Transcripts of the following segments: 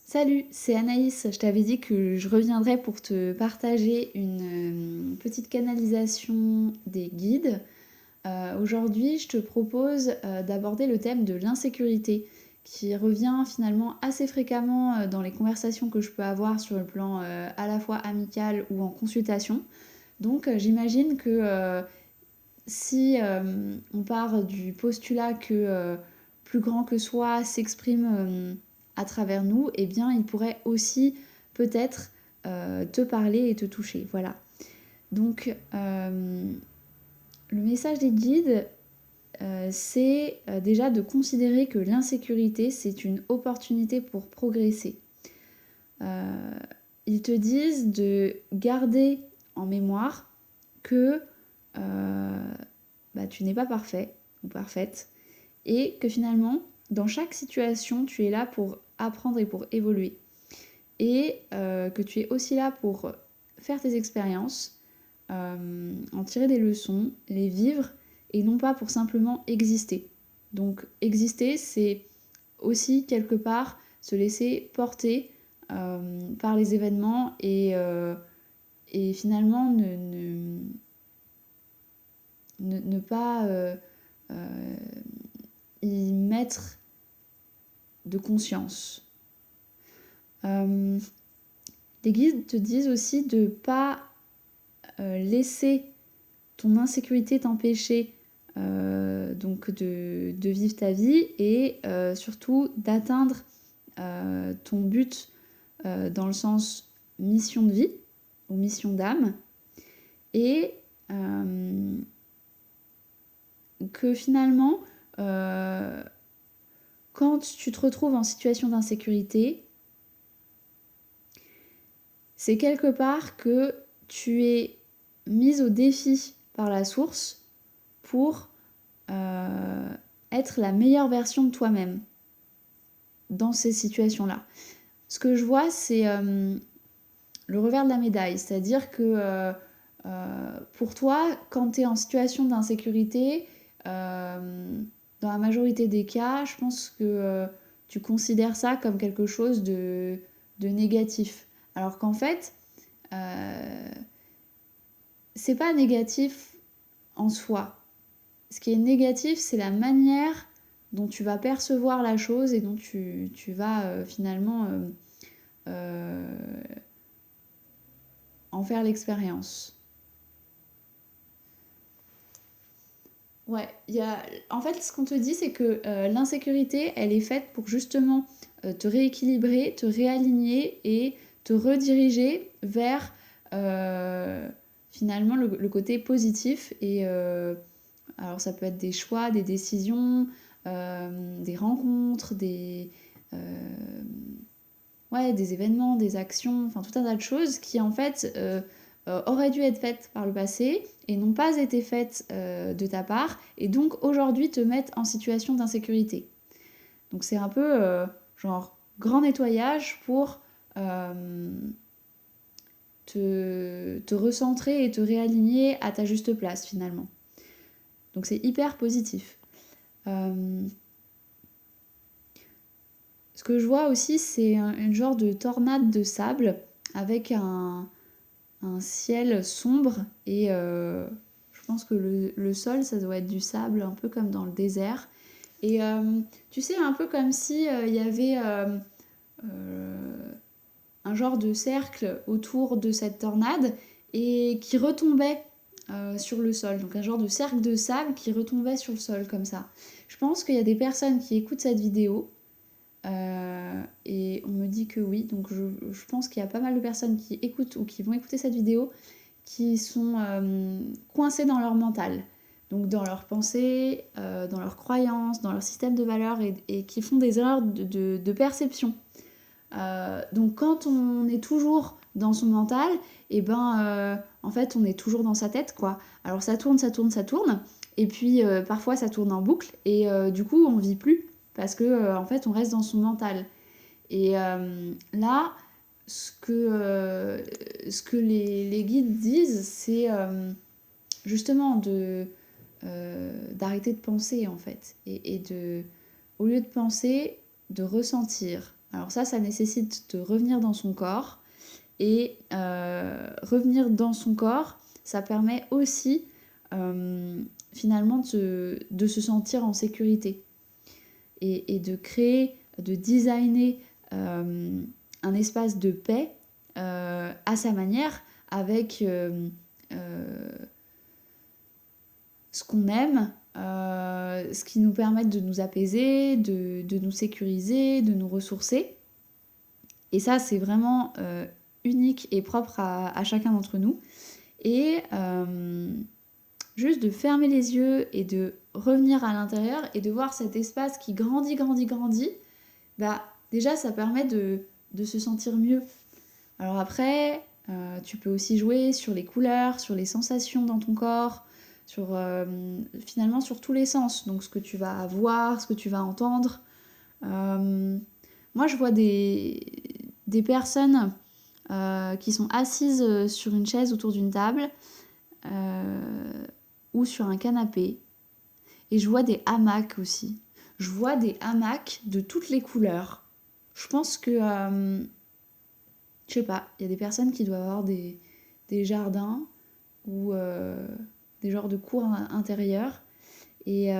Salut, c'est Anaïs. Je t'avais dit que je reviendrais pour te partager une petite canalisation des guides. Aujourd'hui, je te propose d'aborder le thème de l'insécurité, qui revient finalement assez fréquemment dans les conversations que je peux avoir sur le plan à la fois amical ou en consultation. Donc j'imagine que si on part du postulat que plus grand que soi s'exprime à travers nous, eh bien il pourrait aussi peut-être te parler et te toucher. Voilà. Donc le message des guides, c'est déjà de considérer que l'insécurité, c'est une opportunité pour progresser. Euh, Ils te disent de garder en mémoire que tu n'es pas parfait ou parfaite et que finalement, dans chaque situation, tu es là pour apprendre et pour évoluer. Et que tu es aussi là pour faire tes expériences, en tirer des leçons, les vivre, et non pas pour simplement exister. Donc exister, c'est aussi quelque part se laisser porter par les événements et finalement ne pas euh, y mettre de conscience. Euh, les guides te disent aussi de ne pas laisser ton insécurité t'empêcher donc de vivre ta vie et surtout d'atteindre ton but dans le sens mission de vie ou mission d'âme et que finalement quand tu te retrouves en situation d'insécurité, c'est quelque part que tu es mise au défi par la source pour être la meilleure version de toi-même dans ces situations-là. Ce que je vois, c'est le revers de la médaille, c'est-à-dire que pour toi, quand tu es en situation d'insécurité, dans la majorité des cas, je pense que tu considères ça comme quelque chose de négatif. Alors qu'en fait, euh, c'est pas négatif en soi. Ce qui est négatif, c'est la manière dont tu vas percevoir la chose et dont tu vas finalement euh, en faire l'expérience. Ouais, en fait, ce qu'on te dit, c'est que l'insécurité, elle est faite pour justement te rééquilibrer, te réaligner et te rediriger vers euh, finalement le côté positif. Et alors, ça peut être des choix, des décisions, des rencontres, euh, ouais, des événements, des actions, enfin tout un tas de choses qui en fait auraient dû être faites par le passé et n'ont pas été faites de ta part et donc aujourd'hui te mettent en situation d'insécurité. Donc c'est un peu genre grand nettoyage pour euh, te recentrer et te réaligner à ta juste place finalement. Donc c'est hyper positif. Euh, Ce que je vois aussi, c'est une genre de tornade de sable avec un ciel sombre et je pense que le sol, ça doit être du sable, un peu comme dans le désert. Et tu sais, un peu comme si il y avait euh, un genre de cercle autour de cette tornade et qui retombait sur le sol. Donc un genre de cercle de sable qui retombait sur le sol comme ça. Je pense qu'il y a des personnes qui écoutent cette vidéo et on me dit que oui, donc je pense qu'il y a pas mal de personnes qui écoutent ou qui vont écouter cette vidéo qui sont coincées dans leur mental, donc dans leurs pensées, dans leurs croyances, dans leur système de valeurs et qui font des erreurs de perception. Donc quand on est toujours dans son mental, et ben en fait on est toujours dans sa tête quoi. Alors ça tourne, ça tourne, ça tourne, et puis parfois ça tourne en boucle et du coup on vit plus parce que en fait on reste dans son mental. Et là, ce que les guides disent, c'est justement d'arrêter de penser en fait. Et au lieu de penser, de ressentir. Alors ça nécessite de revenir dans son corps. Et revenir dans son corps, ça permet aussi finalement de se sentir en sécurité. Et de créer, de designer un espace de paix à sa manière, avec ce qu'on aime, ce qui nous permet de nous apaiser, de nous sécuriser, de nous ressourcer. Et ça, c'est vraiment unique et propre à chacun d'entre nous. Et juste de fermer les yeux et de revenir à l'intérieur et de voir cet espace qui grandit, bah déjà ça permet de se sentir mieux. Alors après, tu peux aussi jouer sur les couleurs, sur les sensations dans ton corps, finalement sur tous les sens. Donc ce que tu vas voir, ce que tu vas entendre. Moi je vois des personnes qui sont assises sur une chaise autour d'une table ou sur un canapé. Et je vois des hamacs aussi. Je vois des hamacs de toutes les couleurs. Je pense que, je sais pas, il y a des personnes qui doivent avoir des jardins ou des genres de cours intérieurs et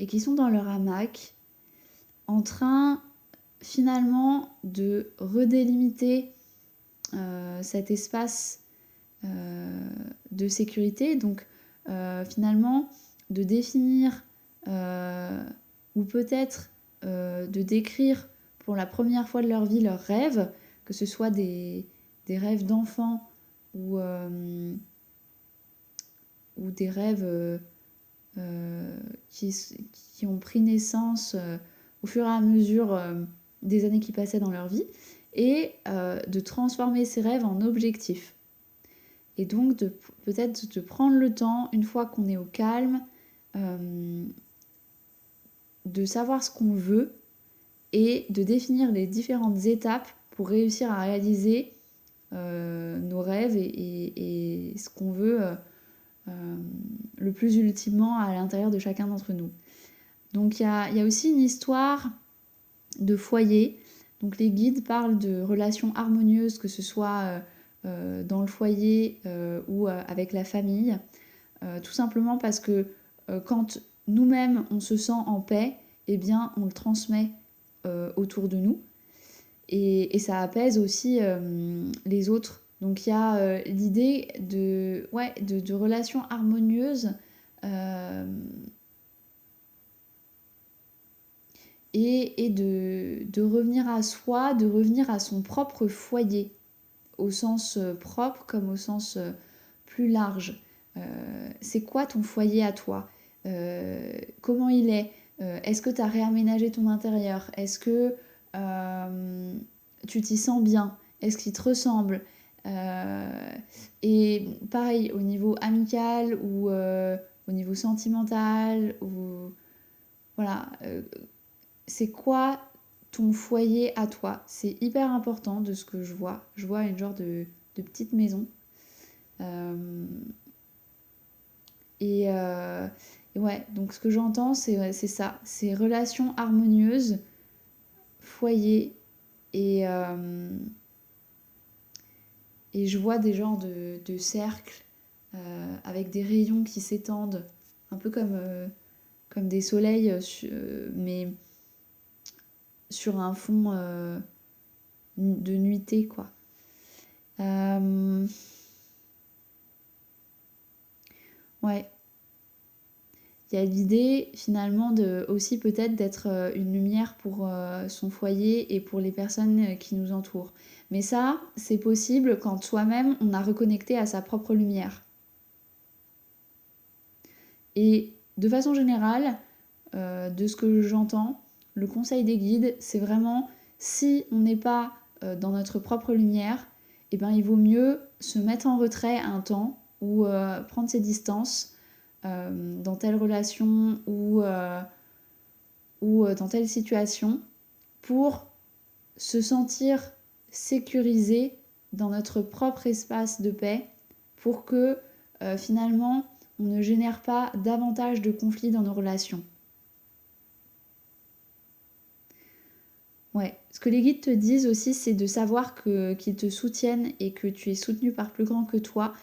qui sont dans leur hamac en train finalement de redélimiter cet espace de sécurité. Donc finalement de définir ou peut-être de décrire pour la première fois de leur vie leurs rêves, que ce soit des rêves d'enfants ou des rêves qui ont pris naissance au fur et à mesure des années qui passaient dans leur vie, et de transformer ces rêves en objectifs. Et donc peut-être de prendre le temps, une fois qu'on est au calme, de savoir ce qu'on veut et de définir les différentes étapes pour réussir à réaliser nos rêves et ce qu'on veut le plus ultimement à l'intérieur de chacun d'entre nous. Donc il y a aussi une histoire de foyer. Donc les guides parlent de relations harmonieuses, que ce soit dans le foyer ou avec la famille, tout simplement parce que quand nous-mêmes on se sent en paix, eh bien on le transmet autour de nous et ça apaise aussi les autres. Donc il y a l'idée de relations harmonieuses et de revenir à soi, de revenir à son propre foyer, au sens propre comme au sens plus large. C'est quoi ton foyer à toi? Comment il est? Est-ce que tu as réaménagé ton intérieur? Est-ce que tu t'y sens bien? Est-ce qu'il te ressemble? Et pareil, au niveau amical ou au niveau sentimental, ou voilà, c'est quoi ton foyer à toi? C'est hyper important de ce que je vois. Je vois une genre de petite maison. Et ouais, donc ce que j'entends, c'est ça. C'est relations harmonieuses, foyer, et je vois des genres de cercles avec des rayons qui s'étendent, un peu comme des soleils, mais sur un fond de nuitée, quoi. Ouais. Il y a l'idée finalement aussi peut-être d'être une lumière pour son foyer et pour les personnes qui nous entourent. Mais ça, c'est possible quand soi-même on a reconnecté à sa propre lumière. Et de façon générale, de ce que j'entends, le conseil des guides, c'est vraiment si on n'est pas dans notre propre lumière, eh ben, il vaut mieux se mettre en retrait un temps ou prendre ses distances dans telle relation ou dans telle situation pour se sentir sécurisé dans notre propre espace de paix pour que finalement on ne génère pas davantage de conflits dans nos relations. Ouais, ce que les guides te disent aussi, c'est de savoir qu'ils te soutiennent et que tu es soutenu par plus grand que toi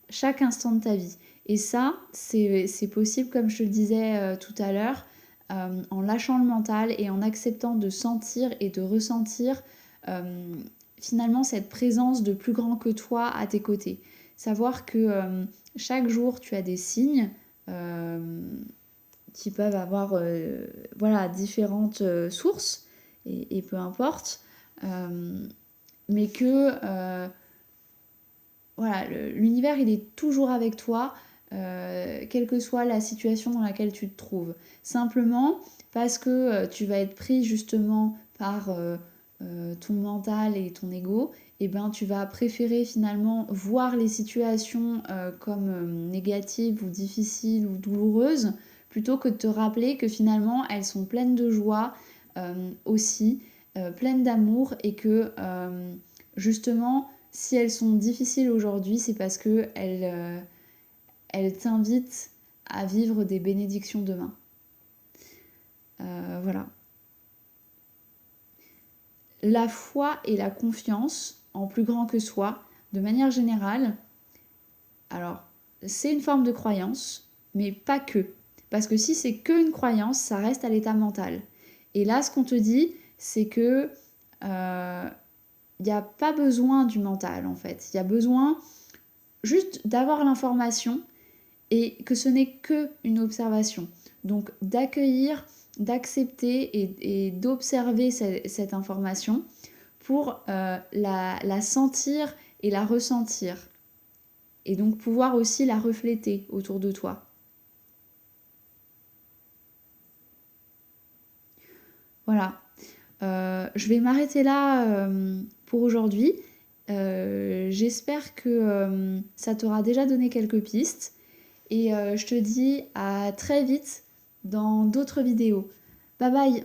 chaque instant de ta vie. Et ça, c'est possible, comme je te le disais tout à l'heure, en lâchant le mental et en acceptant de sentir et de ressentir euh, finalement cette présence de plus grand que toi à tes côtés. Savoir que chaque jour, tu as des signes euh, qui peuvent avoir voilà, différentes sources et peu importe, euh, mais que voilà, l'univers il est toujours avec toi, quelle que soit la situation dans laquelle tu te trouves. Simplement parce que tu vas être pris justement par ton mental et ton ego, et ben tu vas préférer finalement voir les situations comme négatives ou difficiles ou douloureuses plutôt que de te rappeler que finalement elles sont pleines de joie aussi, pleines d'amour et que justement si elles sont difficiles aujourd'hui, c'est parce que elles t'invitent à vivre des bénédictions demain. Voilà. La foi et la confiance en plus grand que soi, de manière générale, alors c'est une forme de croyance, mais pas que. Parce que si c'est que une croyance, ça reste à l'état mental. Et là, ce qu'on te dit, c'est que il n'y a pas besoin du mental en fait. Il y a besoin juste d'avoir l'information et que ce n'est que une observation. Donc d'accueillir, d'accepter et d'observer cette information pour la sentir et la ressentir. Et donc pouvoir aussi la refléter autour de toi. Voilà. Je vais m'arrêter là pour aujourd'hui. J'espère que ça t'aura déjà donné quelques pistes. Et je te dis à très vite dans d'autres vidéos. Bye bye!